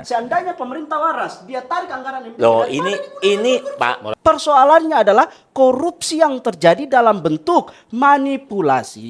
Seandainya pemerintah waras, dia tarik anggaran MDG. Loh, ini Pak. Persoalannya adalah korupsi yang terjadi dalam bentuk manipulasi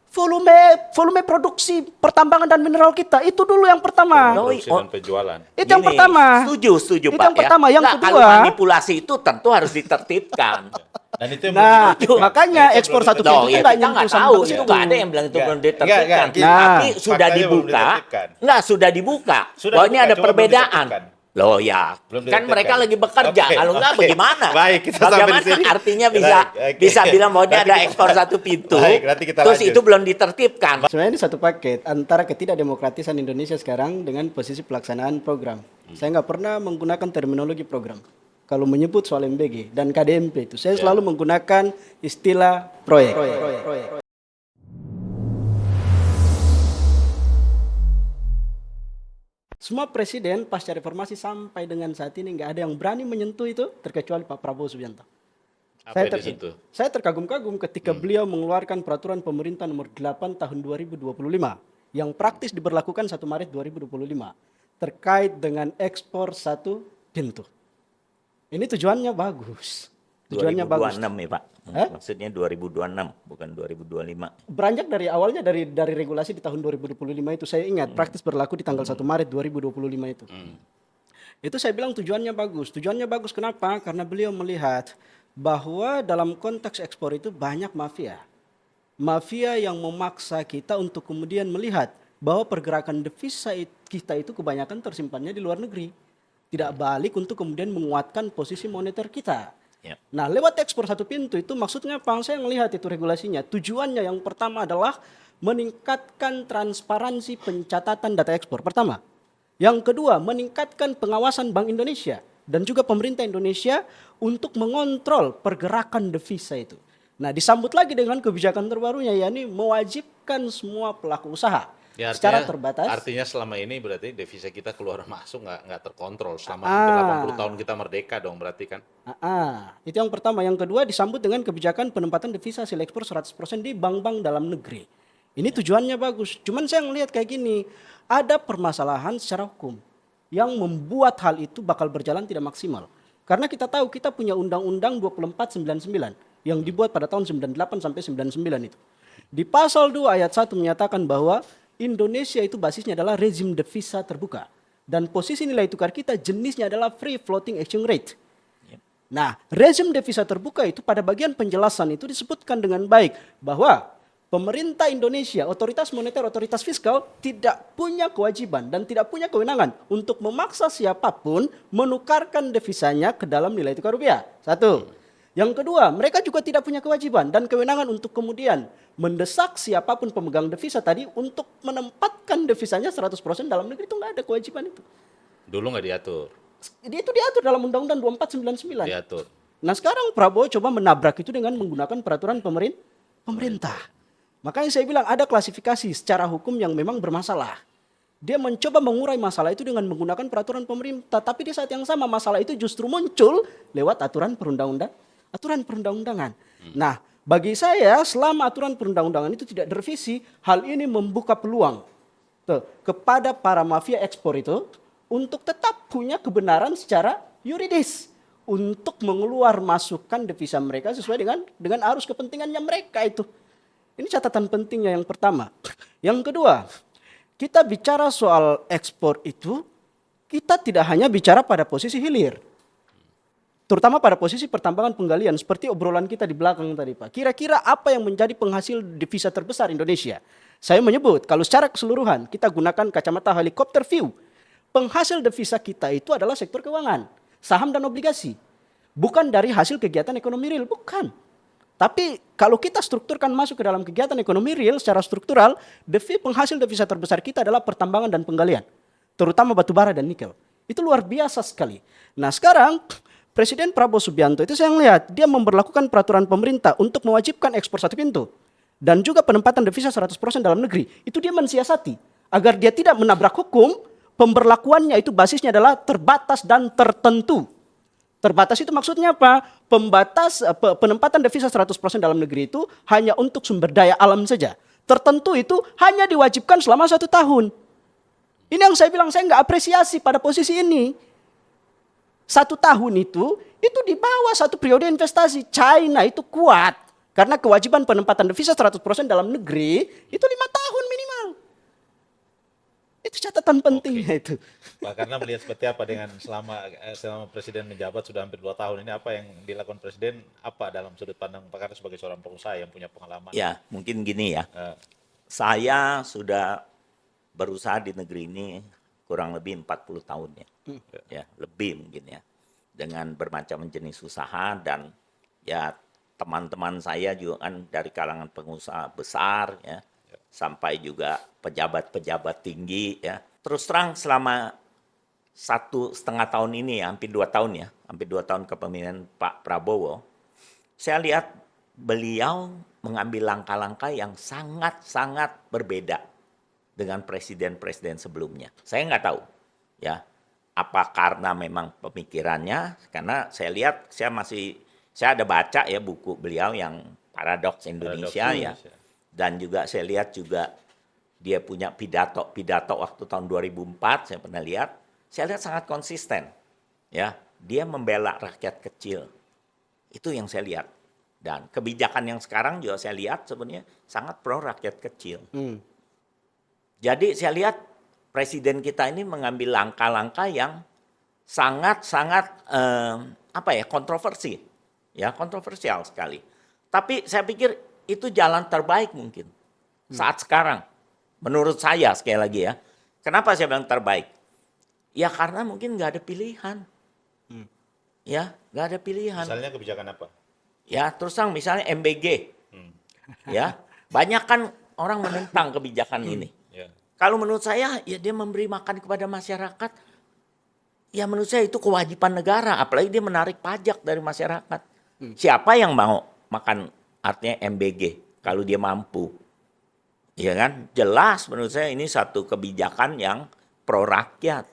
volume produksi pertambangan dan mineral kita. Itu dulu yang pertama. Produksi dan penjualan. Itu yang pertama. Setuju Itu Pak. yang pertama. Yang Nggak, kedua, kalau manipulasi itu tentu harus ditertibkan. Dan itu yang nah, belum ditertibkan. makanya Dan itu ekspor belum satu ditertibkan. pintu Loh, ya nggak kita nggak nyentuh tahu. sampai Itu situ. nggak ada yang bilang itu belum ditertibkan. Nggak, Tapi sudah faktanya belum dibuka. ditertibkan. Nggak, sudah dibuka. Sudah Bahwa ini dibuka, ada cuma belum perbedaan. ditertibkan. Loh ya, Belum kan ditertibkan. mereka lagi bekerja. Oke, Kalau nggak oke. bagaimana? Baik, kita sampai Bagaimana di sini. artinya Baik, oke. bisa bilang bahwa ini Nanti ada kita- ekspor satu pintu. Baik, nanti kita Terus lanjut. itu belum ditertibkan. Sebenarnya ini satu paket antara ketidakdemokratisan Indonesia sekarang dengan posisi pelaksanaan program. Saya nggak pernah menggunakan terminologi program. Kalau menyebut soal MBG dan KDMP itu, saya selalu menggunakan istilah proyek. Semua presiden pasca reformasi sampai dengan saat ini nggak ada yang berani menyentuh itu terkecuali Pak Prabowo Subianto. Apa yang disitu? Saya terkagum-kagum ketika beliau mengeluarkan peraturan pemerintah nomor 8 tahun 2025 yang praktis diberlakukan 1 Maret 2025 terkait dengan ekspor satu pintu. Ini tujuannya bagus. Tujuannya bagus. 2026 ya Pak. Hah? Maksudnya 2026 bukan 2025. Beranjak dari awalnya dari regulasi di tahun 2025 itu saya ingat praktis berlaku di tanggal 1 Maret 2025 itu. Itu saya bilang tujuannya bagus. Tujuannya bagus kenapa? Karena beliau melihat bahwa dalam konteks ekspor itu banyak mafia. Mafia yang memaksa kita untuk kemudian melihat bahwa pergerakan devisa kita itu kebanyakan tersimpannya di luar negeri. Tidak balik untuk kemudian menguatkan posisi moneter kita. Ya. Nah, lewat ekspor satu pintu itu maksudnya apa? Saya melihat itu regulasinya. Tujuannya yang pertama adalah meningkatkan transparansi pencatatan data ekspor. Pertama. Yang kedua, meningkatkan pengawasan Bank Indonesia dan juga pemerintah Indonesia untuk mengontrol pergerakan devisa itu. Nah, disambut lagi dengan kebijakan terbarunya, yakni mewajibkan semua pelaku usaha Ya, secara terbatas. Artinya selama ini berarti devisa kita keluar masuk nggak terkontrol selama hampir 80 tahun kita merdeka dong berarti kan? Itu yang pertama. Yang kedua disambut dengan kebijakan penempatan devisa hasil ekspor 100% di bank-bank dalam negeri. Ini tujuannya bagus. Cuman saya melihat kayak gini, ada permasalahan secara hukum yang membuat hal itu bakal berjalan tidak maksimal. Karena kita tahu kita punya Undang-Undang 2499 yang dibuat pada tahun 98 sampai 99 itu. Di pasal 2 ayat 1 menyatakan bahwa Indonesia itu basisnya adalah rezim devisa terbuka. Dan posisi nilai tukar kita jenisnya adalah free floating exchange rate. Nah, rezim devisa terbuka itu pada bagian penjelasan itu disebutkan dengan baik bahwa pemerintah Indonesia, otoritas moneter, otoritas fiskal tidak punya kewajiban dan tidak punya kewenangan untuk memaksa siapapun menukarkan devisanya ke dalam nilai tukar rupiah. Satu. Yang kedua, mereka juga tidak punya kewajiban dan kewenangan untuk kemudian mendesak siapapun pemegang devisa tadi untuk menempatkan devisanya 100% dalam negeri. Itu nggak ada kewajiban itu. Dulu nggak diatur. Itu diatur dalam Undang-Undang 2499. Diatur. Nah sekarang Prabowo coba menabrak itu dengan menggunakan peraturan pemerintah. Makanya saya bilang ada klasifikasi secara hukum yang memang bermasalah. Dia mencoba mengurai masalah itu dengan menggunakan peraturan pemerintah. Tapi di saat yang sama masalah itu justru muncul lewat aturan perundang-undangan. Nah bagi saya selama aturan perundang-undangan itu tidak direvisi, hal ini membuka peluang kepada para mafia ekspor itu untuk tetap punya kebenaran secara yuridis untuk mengeluar masukkan devisa mereka sesuai dengan arus kepentingannya mereka itu. Ini catatan pentingnya yang pertama. Yang kedua, kita bicara soal ekspor itu, kita tidak hanya bicara pada posisi hilir. Terutama pada posisi pertambangan penggalian, seperti obrolan kita di belakang tadi Pak. Kira-kira apa yang menjadi penghasil devisa terbesar Indonesia? Saya menyebut, kalau secara keseluruhan kita gunakan kacamata helikopter view, penghasil devisa kita itu adalah sektor keuangan, saham dan obligasi. Bukan dari hasil kegiatan ekonomi real, bukan. Tapi kalau kita strukturkan masuk ke dalam kegiatan ekonomi real secara struktural, penghasil devisa terbesar kita adalah pertambangan dan penggalian. Terutama batu bara dan nikel. Itu luar biasa sekali. Nah sekarang Presiden Prabowo Subianto itu saya melihat dia memberlakukan peraturan pemerintah untuk mewajibkan ekspor satu pintu. Dan juga penempatan devisa 100% dalam negeri. Itu dia mensiasati. Agar dia tidak menabrak hukum, pemberlakuannya itu basisnya adalah terbatas dan tertentu. Terbatas itu maksudnya apa? Penempatan devisa 100% dalam negeri itu hanya untuk sumber daya alam saja. Tertentu itu hanya diwajibkan selama 1 tahun. Ini yang saya bilang, saya nggak apresiasi pada posisi ini. 1 tahun itu di bawah 1 periode investasi. China itu kuat. Karena kewajiban penempatan devisa 100% dalam negeri, itu 5 tahun minimal. Itu catatan pentingnya itu. Pak Karna melihat seperti apa dengan selama Presiden menjabat sudah hampir 2 tahun ini, apa yang dilakukan Presiden, apa dalam sudut pandang Pak Karna sebagai seorang pengusaha yang punya pengalaman? Ya, mungkin gini ya. Eh, Saya sudah berusaha di negeri ini kurang lebih 40 tahun ya. Ya, lebih mungkin ya. Dengan bermacam jenis usaha dan ya teman-teman saya juga kan dari kalangan pengusaha besar ya. Sampai juga pejabat-pejabat tinggi ya. Terus terang selama 1,5 tahun ini ya, hampir 2 tahun ya, hampir 2 tahun kepemimpinan Pak Prabowo, saya lihat beliau mengambil langkah-langkah yang sangat-sangat berbeda dengan presiden-presiden sebelumnya. Saya nggak tahu ya, apa karena memang pemikirannya, karena saya lihat, saya ada baca ya buku beliau yang Paradoks Indonesia ya. Dan juga saya lihat juga dia punya pidato waktu tahun 2004, saya pernah lihat. Saya lihat sangat konsisten. Ya, dia membela rakyat kecil. Itu yang saya lihat. Dan kebijakan yang sekarang juga saya lihat sebenarnya sangat pro rakyat kecil. Jadi saya lihat presiden kita ini mengambil langkah-langkah yang sangat-sangat kontroversi. Ya, kontroversial sekali. Tapi saya pikir itu jalan terbaik mungkin saat sekarang. Menurut saya sekali lagi ya. Kenapa saya bilang terbaik? Ya karena mungkin nggak ada pilihan. Ya, nggak ada pilihan. Misalnya kebijakan apa? Ya, terus terang misalnya MBG. Ya, banyak kan orang menentang kebijakan ini. Ya. Kalau menurut saya, ya dia memberi makan kepada masyarakat. Ya menurut saya itu kewajiban negara. Apalagi dia menarik pajak dari masyarakat. Siapa yang mau makan artinya MBG kalau dia mampu? Ya kan? Jelas menurut saya ini satu kebijakan yang pro rakyat.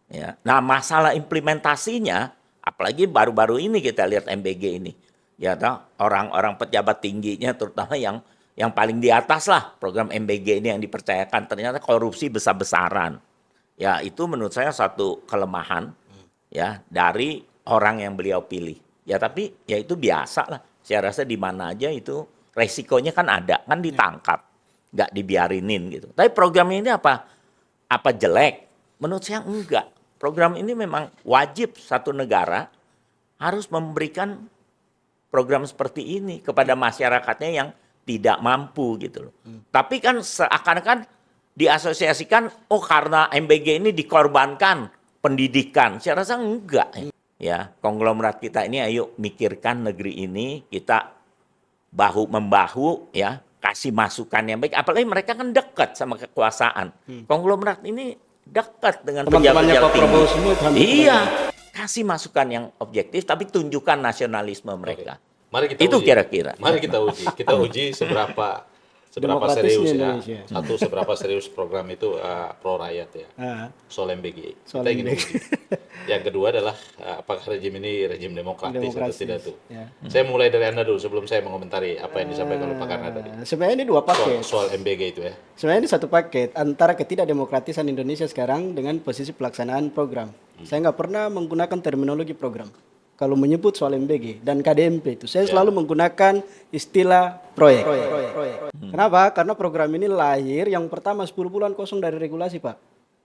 Ya. Nah masalah implementasinya, apalagi baru-baru ini kita lihat MBG ini. Ya orang-orang pejabat tingginya terutama yang paling di atas lah program MBG ini yang dipercayakan ternyata korupsi besar-besaran. Ya itu menurut saya satu kelemahan ya dari orang yang beliau pilih. Ya tapi ya itu biasa lah. Saya rasa di mana aja itu resikonya kan ada, kan ditangkap, nggak dibiarinin gitu. Tapi program ini apa jelek? Menurut saya enggak. Program ini memang wajib satu negara harus memberikan program seperti ini kepada masyarakatnya yang tidak mampu gitu loh. Tapi kan seakan-akan diasosiasikan, oh karena MBG ini dikorbankan pendidikan. Saya rasa enggak. Ya, konglomerat kita ini ayo mikirkan negeri ini, kita bahu-membahu ya, kasih masukan yang baik. Apalagi mereka kan dekat sama kekuasaan. Konglomerat ini dekat dengan pejabat-pejabat tinggi. Iya, kasih masukan yang objektif tapi tunjukkan nasionalisme mereka. Mari kita itu uji. kira-kira. Mari kita uji. Kita uji seberapa serius ya. Satu, seberapa serius program itu pro rakyat ya. Soal MBG. Kita ingin uji. Yang kedua adalah apakah rejim ini rejim demokratis atau tidak tuh. Ya. Saya mulai dari Anda dulu sebelum saya mengomentari apa yang disampaikan oleh Pak Karna tadi. Sebenarnya ini 2 paket. Soal MBG itu ya. Sebenarnya ini 1 paket antara ketidakdemokratisan Indonesia sekarang dengan posisi pelaksanaan program. Saya nggak pernah menggunakan terminologi program. Kalau menyebut soal MBG dan KDMP itu, saya selalu menggunakan istilah proyek. Kenapa? Karena program ini lahir yang pertama 10 bulan kosong dari regulasi, Pak.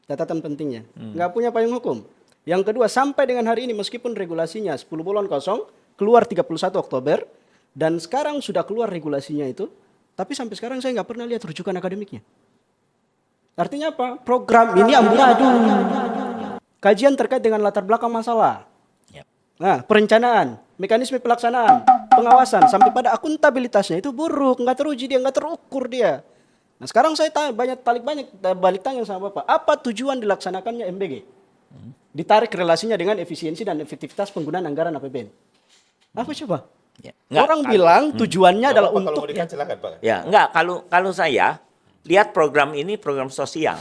Catatan pentingnya. Nggak punya payung hukum. Yang kedua, sampai dengan hari ini meskipun regulasinya 10 bulan kosong, keluar 31 Oktober, dan sekarang sudah keluar regulasinya itu, tapi sampai sekarang saya nggak pernah lihat rujukan akademiknya. Artinya apa? Program ini amburadul. Kajian terkait dengan latar belakang masalah. Nah, perencanaan, mekanisme pelaksanaan, pengawasan, sampai pada akuntabilitasnya itu buruk, nggak teruji dia, nggak terukur dia. Nah sekarang saya balik tanya sama Bapak, apa tujuan dilaksanakannya MBG? Ditarik relasinya dengan efisiensi dan efektivitas penggunaan anggaran APBN. Apa coba? Ya, orang bilang tujuannya adalah untuk... Kalau mau silakan, Pak. Ya, enggak, kalau saya lihat program ini program sosial.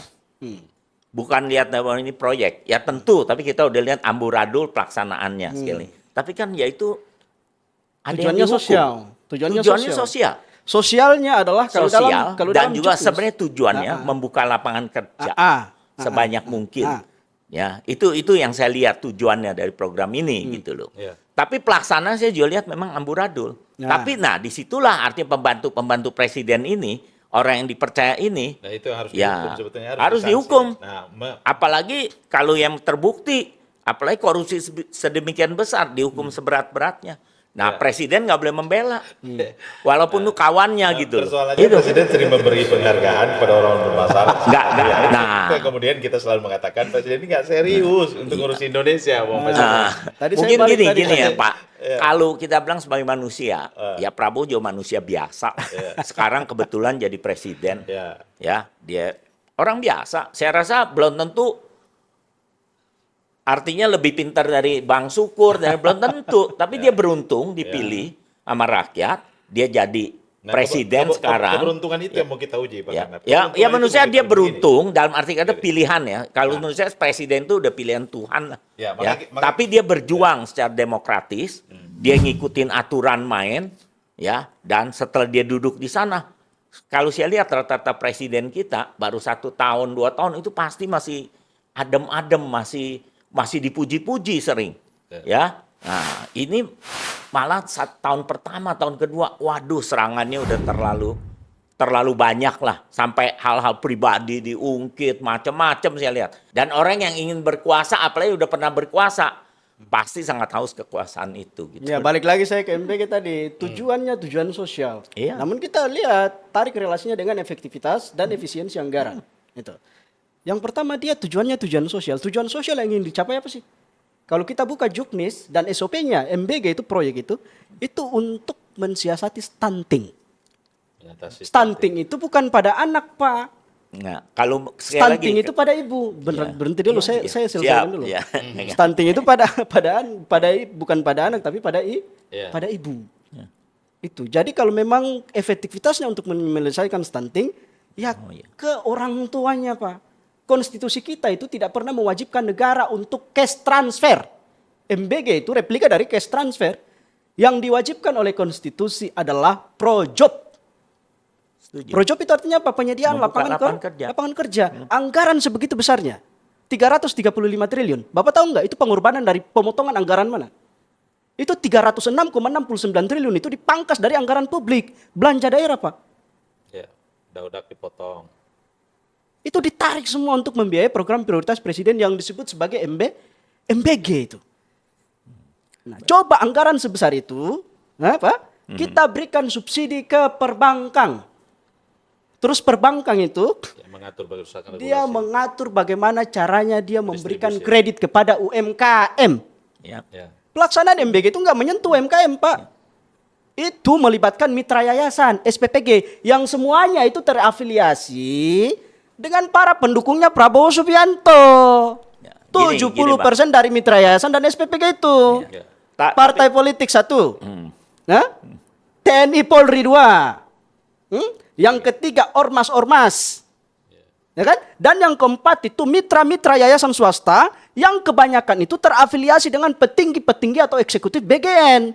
Bukan lihat bahwa ini proyek, ya tentu, tapi kita udah lihat amburadul pelaksanaannya sekali. Tapi kan ya itu ada tujuannya sosial. Tujuannya sosial. Sosialnya adalah kalau dalam juga sebenarnya tujuannya membuka lapangan kerja. sebanyak mungkin. Ya, itu yang saya lihat tujuannya dari program ini gitu loh. Tapi pelaksana saya juga lihat memang amburadul. Tapi disitulah artinya pembantu presiden ini, orang yang dipercaya ini, nah itu yang harus dihukum sebetulnya, harus dihukum. Nah, apalagi kalau yang terbukti, apalagi korupsi sedemikian besar, dihukum seberat-beratnya. Nah, presiden nggak boleh membela, walaupun itu kawannya gitu. Persoalannya presiden sering memberi penghargaan kepada orang bermasalah. Nggak. Kemudian kita selalu mengatakan presiden ini nggak serius untuk ngurus Indonesia. Mungkin gini ya Pak, kalau kita bilang sebagai manusia, ya Prabowo juga manusia biasa. Sekarang kebetulan jadi presiden, ya dia orang biasa. Saya rasa belum tentu. Artinya lebih pintar dari Bang Sukur, dan belum tentu. Tapi dia beruntung dipilih sama rakyat, dia jadi presiden sekarang. Keberuntungan itu yang mau kita uji, Pak. Ya manusia dia beruntung dalam arti kata pilihan ya. Kalau menurut saya presiden itu udah pilihan Tuhan lah. Tapi dia berjuang secara demokratis, dia ngikutin aturan main, ya. Dan setelah dia duduk di sana, kalau saya lihat rata-rata presiden kita baru 1 tahun, 2 tahun itu pasti masih adem-adem, masih dipuji-puji sering, ya. Nah, ini malah tahun pertama, tahun kedua, waduh serangannya udah terlalu banyak lah, sampai hal-hal pribadi diungkit, macam-macam saya lihat. Dan orang yang ingin berkuasa, apalagi udah pernah berkuasa, pasti sangat haus kekuasaan itu. Gitu. Ya balik lagi saya ke MBG tadi, tujuannya tujuan sosial. Namun kita lihat tarik relasinya dengan efektivitas dan efisiensi anggaran. Itu. Yang pertama dia tujuannya tujuan sosial. Tujuan sosial yang ingin dicapai apa sih? Kalau kita buka Juknis dan SOP-nya, MBG itu proyek itu untuk mensiasati stunting. Stunting itu bukan pada anak, Pak. Nah, kalau stunting itu pada ibu. Berhenti dulu, saya selesaikan dulu. Stunting itu bukan pada anak tapi pada ibu. Itu. Jadi kalau memang efektivitasnya untuk menyelesaikan stunting, ke orang tuanya, Pak. Konstitusi kita itu tidak pernah mewajibkan negara untuk cash transfer. MBG itu replika dari cash transfer. Yang diwajibkan oleh konstitusi adalah projob. Projob itu artinya apa? Penyediaan lapangan kerja. Anggaran sebegitu besarnya. 335 triliun. Bapak tahu nggak itu pengorbanan dari pemotongan anggaran mana? Itu 306,69 triliun itu dipangkas dari anggaran publik. Belanja daerah, Pak. Ya, daudak dipotong. Itu ditarik semua untuk membiayai program prioritas presiden yang disebut sebagai MBG itu. Nah, coba anggaran sebesar itu, kita berikan subsidi ke perbankan. Terus perbankan itu, dia mengatur bagaimana caranya dia memberikan kredit kepada UMKM. Pelaksanaan MBG itu nggak menyentuh UMKM, Pak. Itu melibatkan mitra yayasan, SPPG, yang semuanya itu terafiliasi dengan para pendukungnya Prabowo Subianto. 70% dari mitra yayasan dan SPPG itu. Partai politik 1. TNI Polri 2. Yang ketiga ormas-ormas. Ya kan? Dan yang keempat itu mitra-mitra yayasan swasta yang kebanyakan itu terafiliasi dengan petinggi-petinggi atau eksekutif BGN.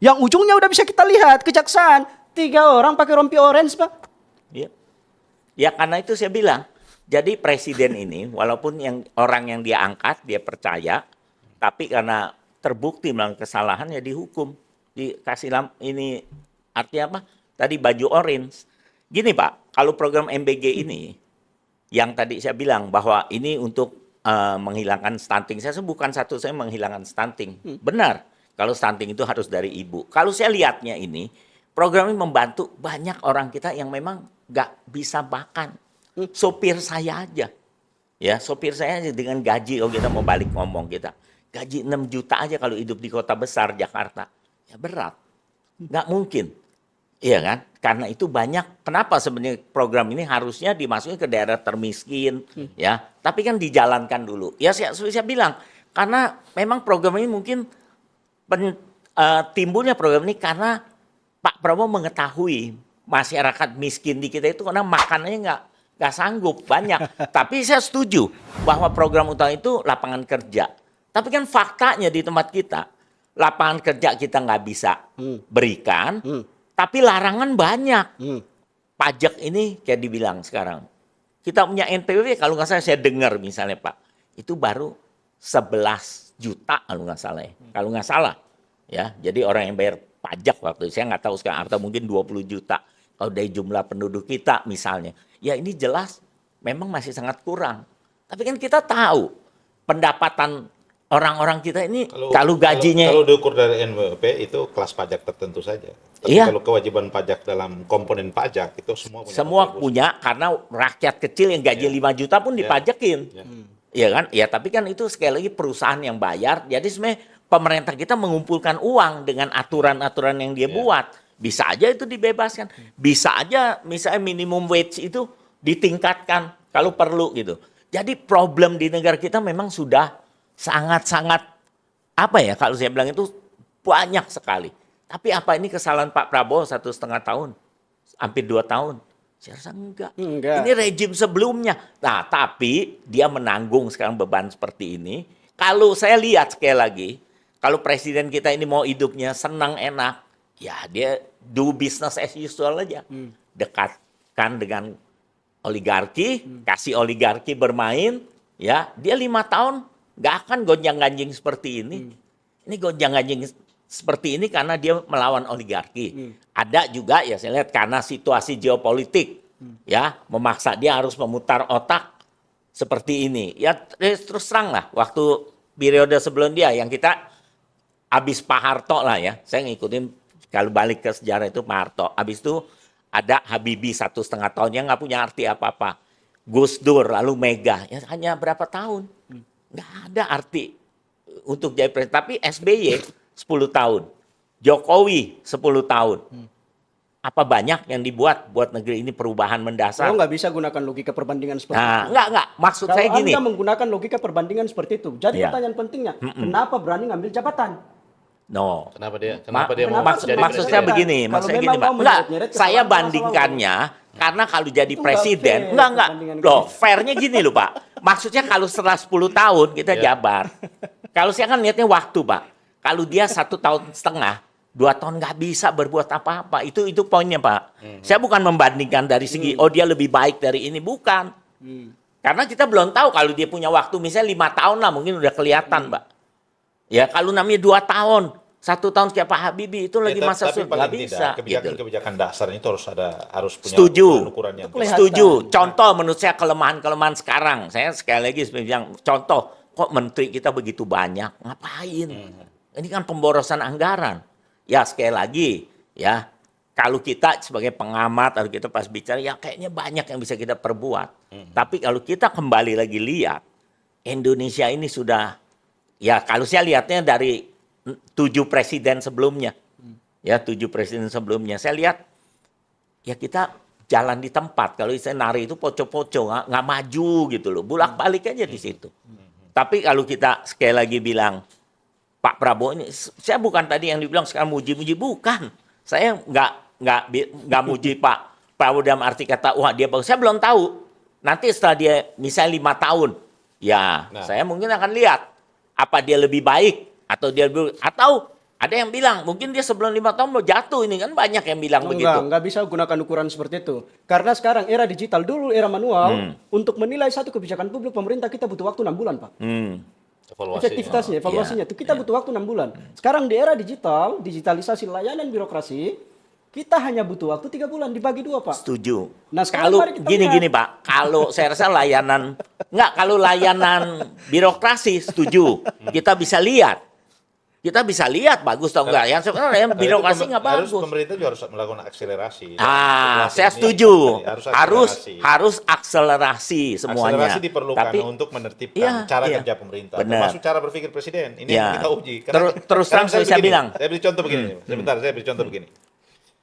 Yang ujungnya udah bisa kita lihat, kejaksaan. 3 orang pakai rompi orange, Pak. Ya karena itu saya bilang, jadi presiden ini walaupun orang yang dia angkat, dia percaya, tapi karena terbukti melakukan kesalahan ya dihukum. Dikasih ini artinya apa? Tadi baju orange. Gini Pak, kalau program MBG ini, yang tadi saya bilang bahwa ini untuk menghilangkan stunting. Saya bukan saya menghilangkan stunting. Benar, kalau stunting itu harus dari ibu. Kalau saya lihatnya ini, program ini membantu banyak orang kita yang memang nggak bisa makan. Sopir saya aja. Ya, sopir saya aja dengan gaji, kalau kita mau balik ngomong kita. Gaji 6 juta aja kalau hidup di kota besar Jakarta. Ya berat. Nggak mungkin. Iya kan? Karena itu banyak. Kenapa sebenarnya program ini harusnya dimasukin ke daerah termiskin. Ya, tapi kan dijalankan dulu. Ya saya bilang. Karena memang program ini mungkin timbulnya program ini karena Pak Prabowo mengetahui masyarakat miskin di kita itu karena makanannya nggak sanggup banyak. Tapi saya setuju bahwa program utama itu lapangan kerja. Tapi kan faktanya di tempat kita lapangan kerja kita nggak bisa berikan, tapi larangan banyak. Pajak ini kayak dibilang sekarang kita punya NPWP kalau nggak salah saya dengar misalnya Pak, itu baru 11 juta kalau nggak salah ya. Kalau nggak salah ya. Jadi orang yang bayar pajak waktu itu, saya nggak tahu sekarang, atau mungkin 20 juta. Kalau dari jumlah penduduk kita misalnya. Ya ini jelas memang masih sangat kurang. Tapi kan kita tahu pendapatan orang-orang kita ini kalau gajinya... Kalau diukur dari NWP itu kelas pajak tertentu saja. Tapi kalau kewajiban pajak dalam komponen pajak itu semua punya karena rakyat kecil yang gaji 5 juta pun dipajakin. Iya kan? Ya tapi kan itu sekali lagi perusahaan yang bayar. Jadi sebenarnya pemerintah kita mengumpulkan uang dengan aturan-aturan yang dia buat. Bisa aja itu dibebaskan. Bisa aja misalnya minimum wage itu ditingkatkan kalau perlu gitu. Jadi problem di negara kita memang sudah sangat-sangat apa ya kalau saya bilang itu banyak sekali. Tapi apa ini kesalahan Pak Prabowo 1,5 tahun, hampir 2 tahun? Saya rasa enggak. Ini rejim sebelumnya. Nah, tapi dia menanggung sekarang beban seperti ini. Kalau saya lihat sekali lagi, kalau presiden kita ini mau hidupnya senang enak, ya dia do business as usual aja. Dekatkan dengan oligarki, kasih oligarki bermain, ya dia 5 tahun nggak akan gonjang-ganjing seperti ini. Ini gonjang-ganjing seperti ini karena dia melawan oligarki. Ada juga ya saya lihat karena situasi geopolitik, ya memaksa dia harus memutar otak seperti ini. Ya terus terang lah, waktu periode sebelum dia yang kita habis Pak Harto lah ya, saya ngikutin kalau balik ke sejarah itu Pak Harto. Habis itu ada Habibie 1,5 tahun yang nggak punya arti apa-apa. Gus Dur, lalu Mega, ya hanya berapa tahun? Nggak ada arti untuk jadi presiden. Tapi SBY 10 tahun, Jokowi 10 tahun. Apa banyak yang dibuat buat negeri ini perubahan mendasar? Kalau nggak bisa gunakan logika perbandingan seperti itu. Enggak. Maksud kalau saya gini. Anda menggunakan logika perbandingan seperti itu, jadi pertanyaan pentingnya, kenapa berani ngambil jabatan? No. Kenapa dia Maksud saya begini, Pak. Enggak, saya bandingkannya karena kalau jadi presiden, enggak. Loh, fairnya gini loh, Pak. Maksudnya kalau setelah 10 tahun kita jabat. Kalau saya kan lihatnya waktu, Pak. Kalau dia 1,5 tahun, 2 tahun nggak bisa berbuat apa-apa. Itu poinnya, Pak. Saya bukan membandingkan dari segi, dia lebih baik dari ini. Bukan. Karena kita belum tahu kalau dia punya waktu, misalnya 5 tahun lah mungkin udah kelihatan, Pak. Ya, kalau namanya 2 tahun, 1 tahun kayak Pak Habibie itu lagi masa sulit, nggak bisa. Kebijakan dasarnya itu harus punya ukuran yang Setuju. Contoh menurut saya kelemahan sekarang. Saya sekali lagi bilang contoh, kok menteri kita begitu banyak, ngapain? Ini kan pemborosan anggaran. Ya sekali lagi, ya kalau kita sebagai pengamat atau kita pas bicara, ya kayaknya banyak yang bisa kita perbuat. Tapi kalau kita kembali lagi lihat, Indonesia ini sudah, ya kalau saya lihatnya dari 7 presiden sebelumnya. Ya 7 presiden sebelumnya. Saya lihat, ya kita jalan di tempat. Kalau saya nari itu poco-poco, nggak maju gitu loh. Bulak-balik aja di situ. Tapi kalau kita sekali lagi bilang, Pak Prabowo ini, saya bukan tadi yang dibilang sekarang muji-muji, bukan. Saya nggak muji Pak Prabowo dalam arti kata, wah dia bagus. Saya belum tahu. Nanti setelah dia misalnya 5 tahun, ya saya mungkin akan lihat apa dia lebih baik atau ada yang bilang mungkin dia sebelum 5 tahun mau jatuh, ini kan banyak yang bilang begitu. Enggak bisa gunakan ukuran seperti itu. Karena sekarang era digital, dulu era manual, untuk menilai satu kebijakan publik pemerintah kita butuh waktu 6 bulan, Pak. Efektivitasnya, evaluasinya itu kita butuh waktu 6 bulan. Sekarang di era digital, digitalisasi layanan birokrasi, kita hanya butuh waktu 3 bulan dibagi 2, Pak. Setuju. Nah, kalau gini Pak, kalau saya rasa kalau layanan birokrasi setuju, kita bisa lihat. Kita bisa lihat bagus atau enggak. Yang sebenarnya birokrasi nggak bagus. Pemerintah juga harus melakukan akselerasi. Saya setuju. Harus akselerasi semuanya. Akselerasi diperlukan untuk menertibkan cara kerja pemerintah. Termasuk cara berpikir presiden. Ini yang kita uji. Terus terang saya bilang. Saya beri contoh begini. Sebentar, saya beri contoh begini.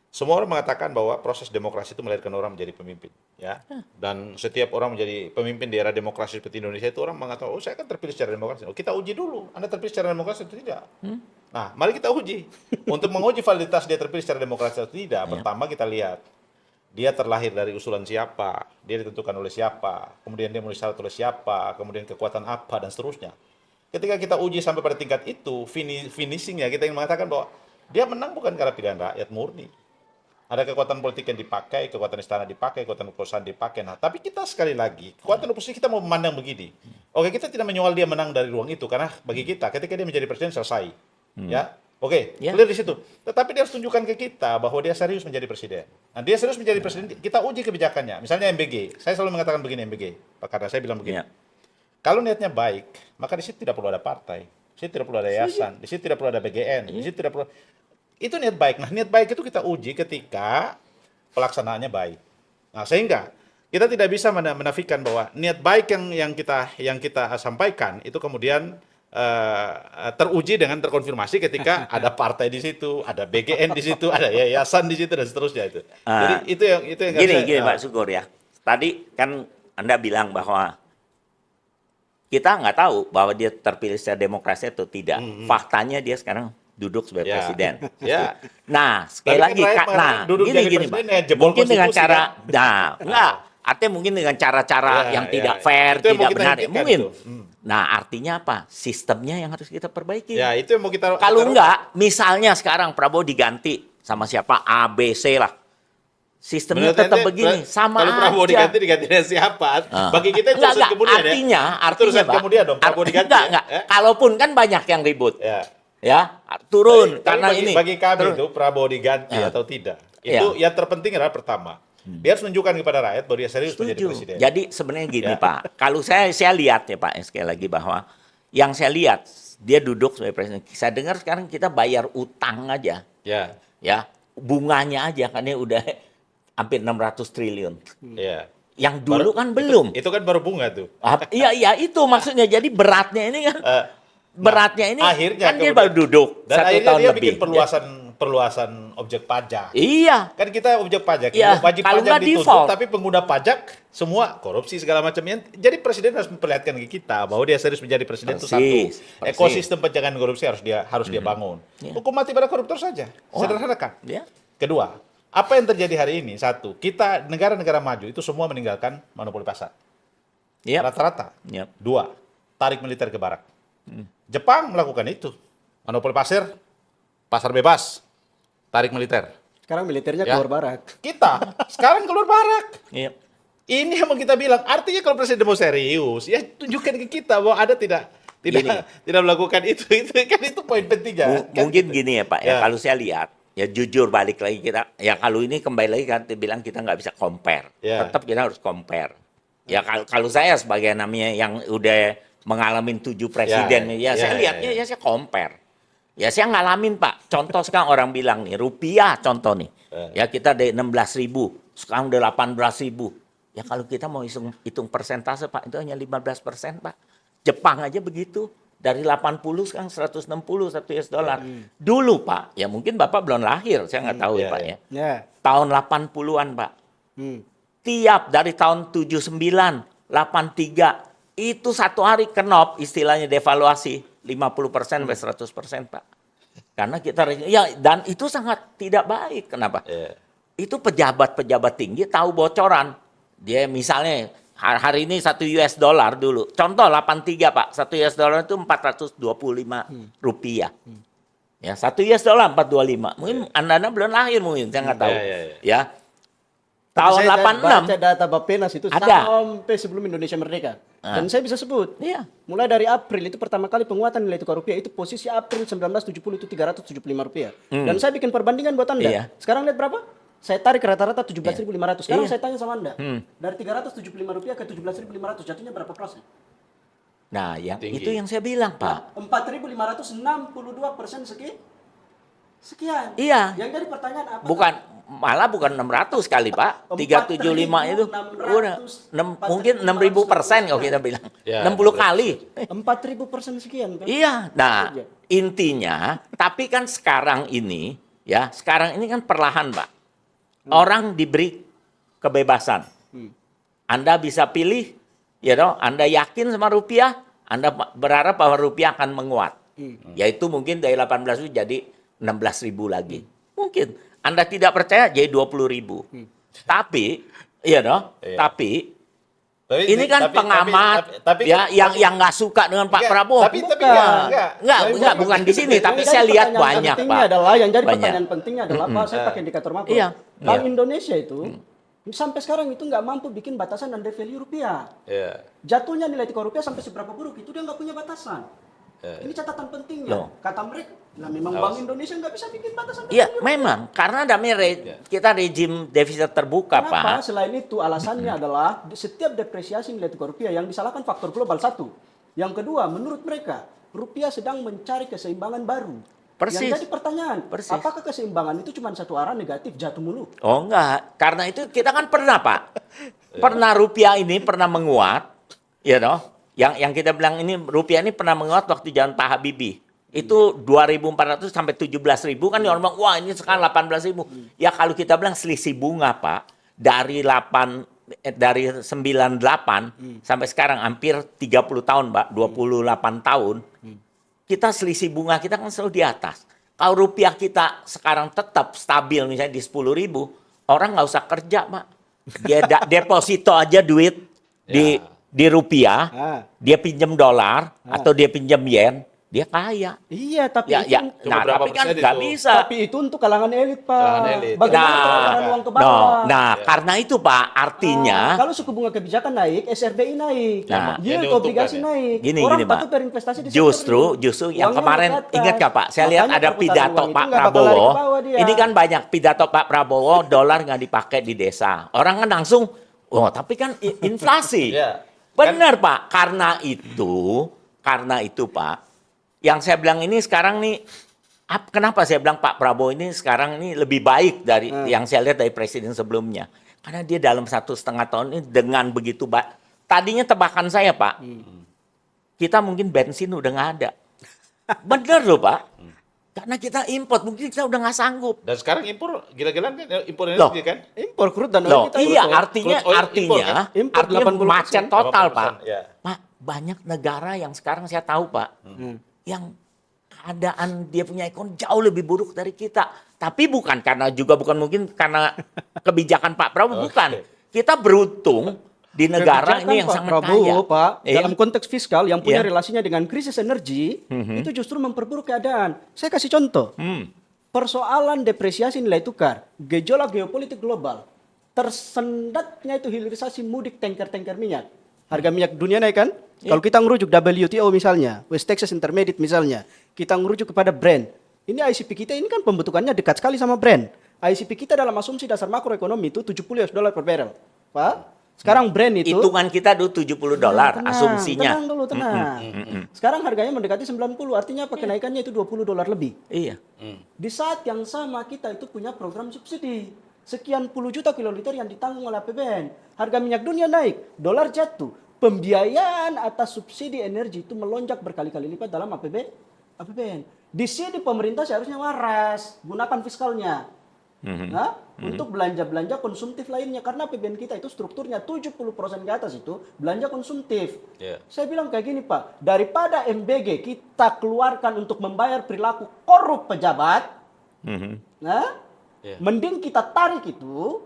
Semua orang mengatakan bahwa proses demokrasi itu melahirkan orang menjadi pemimpin, ya. Dan setiap orang menjadi pemimpin di era demokrasi seperti Indonesia itu orang mengatakan, saya kan terpilih secara demokrasi. Kita uji dulu, Anda terpilih secara demokrasi atau tidak? Nah, mari kita uji. Untuk menguji validitas dia terpilih secara demokrasi atau tidak, pertama kita lihat dia terlahir dari usulan siapa, dia ditentukan oleh siapa, kemudian dia memenuhi syarat oleh siapa, kemudian kekuatan apa dan seterusnya. Ketika kita uji sampai pada tingkat itu, finishingnya kita ingin mengatakan bahwa dia menang bukan karena pilihan rakyat murni. Ada kekuatan politik yang dipakai, kekuatan istana dipakai, kekuatan kekuasaan dipakai. Nah, tapi kita sekali lagi, kekuatan oposisi kita mau memandang begini. Oke, kita tidak menyoal dia menang dari ruang itu, karena bagi kita, ketika dia menjadi presiden selesai. Ya, oke, clear di situ. Tetapi dia harus tunjukkan ke kita bahwa dia serius menjadi presiden. Nah, dia serius menjadi presiden, kita uji kebijakannya. Misalnya MBG, saya selalu mengatakan begini MBG, karena saya bilang begini. Kalau niatnya baik, maka di situ tidak perlu ada partai, di situ tidak perlu ada yayasan, di situ tidak perlu ada BGN, di situ tidak perlu. Itu niat baik. Nah, niat baik itu kita uji ketika pelaksanaannya baik. Nah, sehingga kita tidak bisa menafikan bahwa niat baik yang kita sampaikan itu kemudian teruji dengan terkonfirmasi ketika ada partai di situ, ada BGN di situ, ada yayasan di situ dan seterusnya itu. Jadi itu yang gini Pak Syukur ya. Tadi kan Anda bilang bahwa kita nggak tahu bahwa dia terpilih secara demokrasi atau tidak. Faktanya dia sekarang duduk sebagai presiden. Ya. Nah, sekali lagi, gini Pak. Mungkin dengan cara, artinya mungkin dengan cara-cara yang tidak fair, tidak benar. Mungkin. Nah, artinya apa? Sistemnya yang harus kita perbaiki. Ya, itu yang mau kita. Kalau enggak, misalnya sekarang Prabowo diganti sama siapa? A, B, C lah. Sistemnya tetap begini, sama kalau Prabowo aja. diganti dengan siapa? Bagi kita itu urusan kemudian artinya, Pak. Kemudian dong, Prabowo diganti. Enggak. Kalaupun kan banyak yang ribut. Ya, turun karena ini. Bagi kami itu Prabowo diganti atau tidak, itu yang terpenting adalah pertama, dia harus menunjukkan kepada rakyat bahwa dia serius menjadi presiden. Jadi sebenarnya gini Pak, kalau saya lihat ya Pak, sekali lagi bahwa yang saya lihat dia duduk sebagai presiden. Saya dengar sekarang kita bayar utang aja, ya bunganya aja kan ya udah hampir 600 triliun. Yang dulu kan belum. Itu kan baru bunga tuh. Iya itu maksudnya. Jadi beratnya ini kan. Beratnya ini akhirnya kan dia baru duduk dan 1 akhirnya tahun dia lebih. bikin perluasan objek pajak. Iya. Kan kita objek pajak, wajib kalau pajak ditutup, default. tapi pengguna pajak semua korupsi segala macamnya. Jadi presiden harus memperlihatkan ke kita bahwa dia serius menjadi presiden itu satu. Ekosistem pencegahan korupsi harus dia bangun. Hukum mati pada koruptor saja. Sederhana kan? Kedua, apa yang terjadi hari ini? Satu, kita negara-negara maju itu semua meninggalkan monopoli pasar. Rata-rata. Dua, tarik militer ke barat. Jepang melakukan itu. Monopoli pasar bebas, tarik militer. Sekarang militernya keluar barak. Kita sekarang keluar barak. Ini yang mau kita bilang. Artinya kalau presiden mau serius, ya tunjukkan ke kita bahwa ada tidak melakukan itu. Itu poin pentingnya. Mungkin gini ya Pak. Ya kalau saya lihat, ya jujur balik lagi kita. Ya kalau ini kembali lagi kan bilang kita nggak bisa compare. Tetap kita harus compare. Ya kalau saya sebagai namanya yang udah mengalami 7 presiden, saya lihatnya saya compare. Ya saya ngalamin Pak. Contoh sekarang orang bilang nih, rupiah contoh nih. Ya kita dari 16.000, sekarang udah 18.000. Ya kalau kita mau hitung persentase Pak, itu hanya 15% Pak. Jepang aja begitu. Dari 80 sekarang 160 1 US dollar. Dulu Pak, ya mungkin Bapak belum lahir, saya nggak tahu ya Pak ya. Tahun 80-an Pak. Tiap dari tahun 79, 83, itu satu hari kenop istilahnya devaluasi 50% sampai 100% Pak. Karena kita dan itu sangat tidak baik. Kenapa? Itu pejabat-pejabat tinggi tahu bocoran. Dia misalnya hari ini 1 US dollar dulu. Contoh 83 Pak. 1 US dollar itu 425 rupiah. Ya, 1 US dollar 425. Mungkin Anda belum lahir mungkin, saya nggak tahu. Ya. Tahun 86 baca data Bappenas itu ada sampai sebelum Indonesia merdeka. Dan saya bisa sebut. Mulai dari April itu pertama kali penguatan nilai tukar rupiah itu posisi April 1970 itu 375 rupiah. Dan saya bikin perbandingan buat Anda. Sekarang lihat berapa? Saya tarik rata-rata 17.500. Sekarang saya tanya sama Anda. Dari 375 rupiah ke 17.500 jatuhnya berapa persen? Nah, itu yang saya bilang, Pak. 4.562% sekian. Iya. Yang jadi pertanyaan apa? Malah bukan 600 kali Pak, 375 itu udah mungkin 6.000% kalau kita bilang, 60 kali. 4.000% sekian Pak. Iya, nah intinya, tapi kan sekarang ini kan perlahan Pak, orang diberi kebebasan. Anda bisa pilih, Anda yakin sama rupiah, Anda berharap bahwa rupiah akan menguat, yaitu mungkin dari 18.000 jadi 16.000 lagi, mungkin. Anda tidak percaya jadi 20.000. Tapi, tapi Ini kan pengamat ya yang nggak suka dengan Pak Prabowo. Tapi enggak, bukan di sini, tapi Jadi saya lihat pertanyaan banyak, pentingnya Pak. adalah yang jadi Banyak. pertanyaan pentingnya adalah Pak, saya pakai indikator makro. Iya. Bank Indonesia itu sampai sekarang itu nggak mampu bikin batasan under value rupiah. Iya. Jatuhnya nilai tukar rupiah sampai seberapa buruk itu dia nggak punya batasan. Ini catatan pentingnya. Loh. Kata mereka, nah memang Bank Indonesia nggak bisa bikin batasan. Iya, under value memang karena namanya kita rejim devisa terbuka, Kenapa? Pak. Selain itu alasannya adalah setiap depresiasi nilai tukar rupiah yang disalahkan faktor global satu. Yang kedua, menurut mereka rupiah sedang mencari keseimbangan baru. Persis. Yang jadi pertanyaan, Persis. apakah keseimbangan itu cuma satu arah negatif jatuh mulu? Oh enggak, karena itu kita kan pernah, Pak. Pernah rupiah ini pernah menguat, ya toh. Yang kita bilang ini rupiah ini pernah menguat waktu zaman Pak Habibie. Itu 2.400 sampai 17.000 kan orang bilang, wah ini sekarang 18.000. Ya kalau kita bilang selisih bunga, Pak, dari 98 sampai sekarang hampir 30 tahun, Pak, 28 tahun. Kita selisih bunga kita kan selalu di atas. Kalau rupiah kita sekarang tetap stabil misalnya di 10.000, orang nggak usah kerja, Pak. Dia deposito aja duit di rupiah, dia pinjam dolar atau dia pinjam yen, dia kaya. Iya, tapi Ya, itu ya. Cuma Nah, berapa tapi kan persen nggak itu? bisa. tapi itu untuk kalangan elit, Pak. Kalangan elit. Bagaimana Nah, peredaran uang ke bawah? Karena itu, Pak, artinya Kalau suku bunga kebijakan naik, SRBI naik, Nah, yield yang obligasi diuntungkan naik. Gini, Orang Pak. patut berinvestasi di Justru sektor yang Uangnya kemarin naik ke atas. ingat nggak Pak? Saya lihat Makanya ada perputaran pidato uang itu Pak nggak bakal lari Prabowo. ke bawah dia. Ini kan banyak pidato Pak Prabowo, dolar nggak dipakai di desa. Orang kan langsung, oh tapi kan inflasi. Iya. Benar Pak. Karena itu Pak, yang saya bilang ini sekarang nih, kenapa saya bilang Pak Prabowo ini sekarang ini lebih baik dari yang saya lihat dari presiden sebelumnya. Karena dia dalam 1,5 tahun ini dengan begitu tadinya tebakan saya Pak, kita mungkin bensin udah nggak ada. Bener loh Pak. Karena kita import, mungkin kita udah nggak sanggup. Dan sekarang impor gila-gilaan kan, impor Loh. energi kan? Impor crude dan Loh, oil kita. iya impor. artinya Crude oil impor kan? Impor artinya 80%. macet total 80%, Pak. ya. Pak, banyak negara yang sekarang saya tahu Pak, yang keadaan dia punya ekonomi jauh lebih buruk dari kita. Tapi bukan mungkin karena kebijakan Pak Prabowo, bukan. Kita beruntung di negara Kebijakan ini yang Pak sangat Prabowo, kaya. Pak, Iya. dalam konteks fiskal yang punya Iya. relasinya dengan krisis energi, itu justru memperburuk keadaan. Saya kasih contoh. Persoalan depresiasi nilai tukar, gejolak geopolitik global, tersendatnya itu hilirisasi mudik tanker-tanker minyak. Harga minyak dunia naik kan? Kalau kita ngerujuk WTO misalnya, West Texas Intermediate misalnya, kita ngerujuk kepada Brent. Ini ICP kita ini kan pembentukannya dekat sekali sama Brent. ICP kita dalam asumsi dasar makroekonomi itu $70 per barrel. Pak, sekarang Brent itu Hitungan kita dulu $70 asumsinya. Tenang dulu, tenang. Sekarang harganya mendekati 90, artinya apa? Kenaikannya itu $20 lebih. Iya. Di saat yang sama kita itu punya program subsidi. Sekian puluh juta kiloliter yang ditanggung oleh APBN. Harga minyak dunia naik, dolar jatuh. Pembiayaan atas subsidi energi itu melonjak berkali-kali lipat dalam APBN. Di sini pemerintah seharusnya waras, gunakan fiskalnya. Nah, untuk belanja-belanja konsumtif lainnya. Karena APBN kita itu strukturnya 70% ke atas itu belanja konsumtif. Yeah. Saya bilang kayak gini Pak, daripada MBG kita keluarkan untuk membayar perilaku korup pejabat, mending kita tarik itu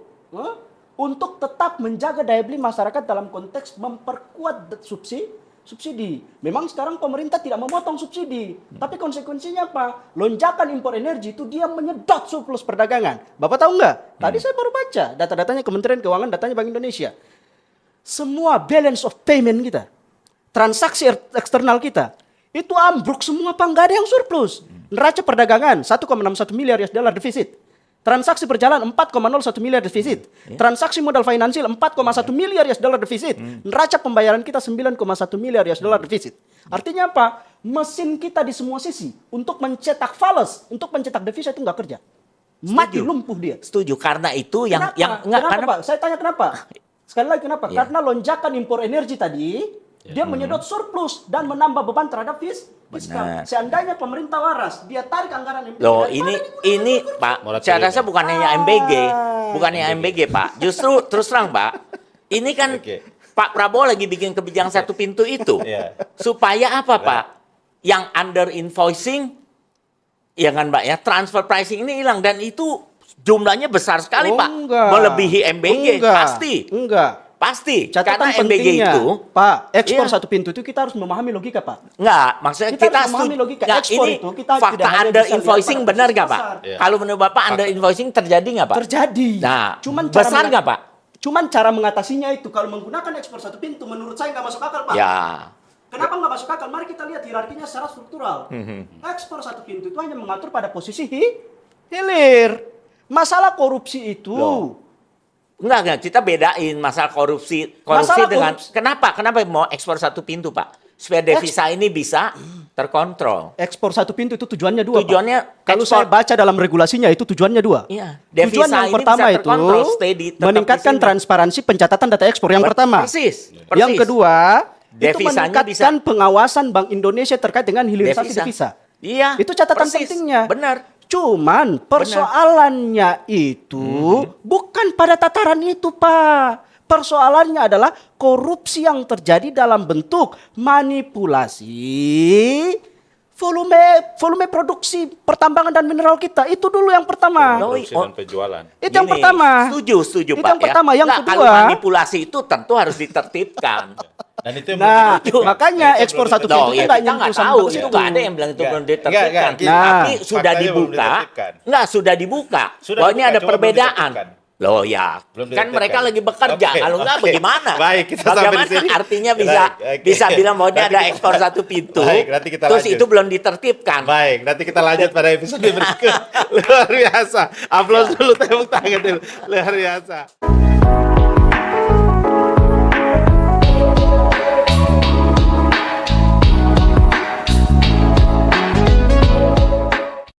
untuk tetap menjaga daya beli masyarakat dalam konteks memperkuat subsidi. Memang sekarang pemerintah tidak memotong subsidi, tapi konsekuensinya apa? Lonjakan impor energi itu dia menyedot surplus perdagangan. Bapak tahu nggak? Tadi saya baru baca data-datanya Kementerian Keuangan, datanya Bank Indonesia. Semua balance of payment kita, transaksi eksternal kita, itu ambruk semua Pak, nggak ada yang surplus. Neraca perdagangan 1,61 miliar US dollar defisit. Transaksi berjalan 4,01 miliar defisit. Transaksi modal finansial 4,1 miliar US dollar defisit. Neraca pembayaran kita 9,1 miliar US dollar defisit. Artinya apa? Mesin kita di semua sisi untuk mencetak falas, untuk mencetak devisa itu nggak kerja. Mati lumpuh dia. Setuju. Karena itu Kenapa, Pak? Saya tanya kenapa? Sekali lagi kenapa? Iya. Karena lonjakan impor energi tadi, dia menyedot surplus dan menambah beban terhadap fiskal. Seandainya pemerintah waras, dia tarik anggaran MBG. Loh, ini Pak, saya rasa bukan hanya MBG, Pak. Justru terus terang Pak, ini kan Pak Prabowo lagi bikin kebijakan satu pintu itu, supaya apa Pak? Yang under invoicing, ya kan Pak ya, transfer pricing ini hilang dan itu jumlahnya besar sekali Pak, melebihi MBG pasti. Enggak. Pasti. Catatan Karena MBG pentingnya, itu, Pak, ekspor Iya. satu pintu itu kita harus memahami logika, Pak. enggak, maksudnya Kita kita, harus memahami logika. Enggak, Ekspor ini itu kita fakta tidak hanya under bisa lihat invoicing pada benar posisi nggak Pak? pasar. Iya. Kalau menurut Bapak under invoicing terjadi nggak Pak? Terjadi. Nah, Cuman besar nggak Pak? Cuman cara mengatasinya itu kalau menggunakan ekspor satu pintu menurut saya nggak masuk akal, Pak. Ya. Kenapa nggak masuk akal? Mari kita lihat hierarkinya secara struktural. Ekspor satu pintu itu hanya mengatur pada posisi hilir. Masalah korupsi itu. Loh. Enggak, kita bedain masalah korupsi Masalah dengan korupsi. Kenapa mau ekspor satu pintu Pak? Supaya devisa ini bisa terkontrol. Ekspor satu pintu itu tujuannya dua, Pak. Tujuannya Kalau ekspor. saya baca dalam regulasinya itu tujuannya dua. Iya, Tujuan devisa yang ini pertama bisa itu terkontrol, steady, tetap meningkatkan di sini. transparansi pencatatan data ekspor yang pertama. Persis. Yang kedua itu Devisanya meningkatkan pengawasan Bank Indonesia terkait dengan hilirisasi devisa. Iya. Itu catatan persis. pentingnya. Benar. Cuman persoalannya itu bukan pada tataran itu, Pak. Persoalannya adalah korupsi yang terjadi dalam bentuk manipulasi volume produksi pertambangan dan mineral kita. Itu dulu yang pertama. Produksi dan penjualan. Itu yang Gini, pertama. Setuju Itu Pak. yang pertama. Yang Nggak, kedua. kalau manipulasi itu tentu harus ditertibkan. Dan itu yang Nah, belum ditertibkan. makanya Dan itu ekspor belum satu ditertibkan. pintu Loh, itu ya nggak kita nggak nyentuh tahu. sampai Itu situ. nggak ada yang bilang itu belum ditertibkan. Enggak, Tapi sudah faktanya belum dibuka. ditertibkan. Enggak, sudah dibuka. Sudah Bahwa ini dibuka, ada cuma belum perbedaan. ditertibkan. Loh ya, Belum kan ditertibkan. mereka lagi bekerja. Oke, Kalau enggak oke. bagaimana? Baik, kita sampai Bagaimana di sini. artinya Baik, bisa oke. bisa bilang bahwa ini Nanti ada kita- ekspor satu pintu. Baik, nanti kita terus lanjut. itu belum ditertibkan. Baik, nanti kita lanjut pada episode berikut. Luar biasa. Aplaus dulu, tepuk tangan dulu. Luar biasa.